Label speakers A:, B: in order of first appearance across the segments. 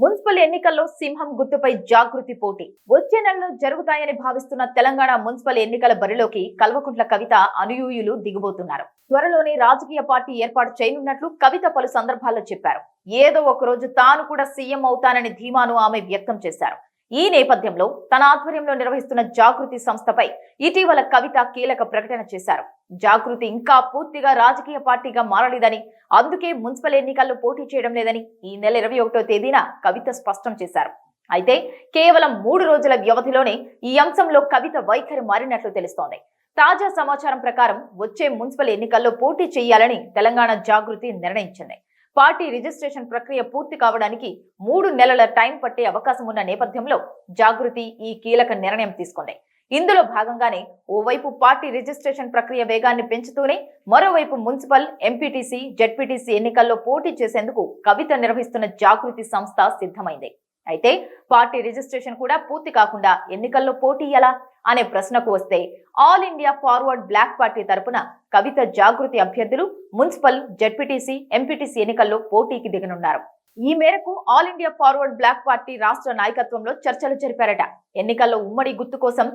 A: Municipal ఎన్నికల్లో సింహం గుర్తుపై జాగృతి పోటీ వచ్చే నెలలో జరుగుతాయని భావిస్తున్న తెలంగాణ మున్సిపల్ ఎన్నికల బరిలోకి కల్వకుంట్ల కవిత అనుయూయులు దిగబోతున్నారు. త్వరలోనే రాజకీయ పార్టీ ఏర్పాటు చేయనున్నట్లు కవిత పలు సందర్భాల్లో చెప్పారు. ఏదో ఒక రోజు తాను కూడా సీఎం అవుతానని ధీమాను ఆమె వ్యక్తం చేశారు. ఈ నేపథ్యంలో తన ఆధ్వర్యంలో నిర్వహిస్తున్న జాగృతి సంస్థపై ఇటీవల కవిత కీలక ప్రకటన చేశారు. జాగృతి ఇంకా పూర్తిగా రాజకీయ పార్టీగా మారలేదని, అందుకే మున్సిపల్ ఎన్నికల్లో పోటీ చేయడం లేదని ఈ నెల 21వ తేదీన కవిత స్పష్టం చేశారు. అయితే కేవలం 3 రోజుల వ్యవధిలోనే ఈ అంశంలో కవిత వైఖరి మారినట్లు తెలుస్తోంది. తాజా సమాచారం ప్రకారం వచ్చే మున్సిపల్ ఎన్నికల్లో పోటీ చేయాలని తెలంగాణ జాగృతి నిర్ణయించింది. పార్టీ రిజిస్ట్రేషన్ ప్రక్రియ పూర్తి కావడానికి 3 నెలల టైం పట్టే అవకాశం ఉన్న నేపథ్యంలో జాగృతి ఈ కీలక నిర్ణయం తీసుకుంది. ఇందులో భాగంగానే ఓవైపు పార్టీ రిజిస్ట్రేషన్ ప్రక్రియ వేగాన్ని పెంచుతూనే మరోవైపు మున్సిపల్, ఎంపీటీసీ, జెడ్పీటీసీ ఎన్నికల్లో పోటీ చేసేందుకు కవిత నిర్వహిస్తున్న జాగృతి సంస్థ సిద్ధమైంది. అయితే పార్టీ రిజిస్ట్రేషన్ కూడా పూర్తి కాకుండా ఎన్నికల్లో పోటీ ఎలా అనే ప్రశ్నకు వస్తే ఆల్ ఇండియా ఫార్వర్డ్ బ్లాక్ పార్టీ తరపున కవిత జాగృతి అభ్యర్థులు మున్సిపల్, జెడ్పీటీసీ, ఎంపీటీసీ ఎన్నికల్లో పోటీకి దిగనున్నారు. ఈ మేరకు ఆల్ ఇండియా ఫార్వర్డ్ బ్లాక్ పార్టీ రాష్ట్ర నాయకత్వంలో చర్చలు జరిపారట. ఎన్నికల్లో ఉమ్మడి గుర్తు కోసం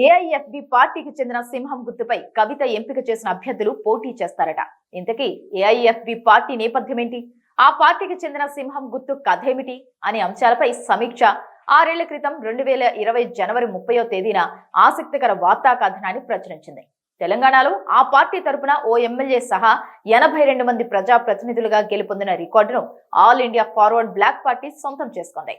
A: ఏఐఎఫ్బి పార్టీకి చెందిన సింహం గుర్తుపై కవిత ఎంపిక చేసిన అభ్యర్థులు పోటీ చేస్తారట. ఇంతకీ ఏఐఎఫ్బి పార్టీ నేపథ్యం ఏంటి, ఆ పార్టీకి చెందిన సింహం గుర్తు కథేమిటి అనే అంశాలపై సమీక్ష 6 ఏళ్ల క్రితం 2020 జనవరి 30వ తేదీన ఆసక్తికర వార్తా కథనాన్ని ప్రచురించింది. తెలంగాణలో ఆ పార్టీ తరపున ఓ ఎమ్మెల్యే సహా 82 మంది ప్రజా ప్రతినిధులుగా గెలుపొందిన రికార్డును ఆల్ ఇండియా ఫార్వర్డ్ బ్లాక్ పార్టీ సొంతం చేసుకుంది.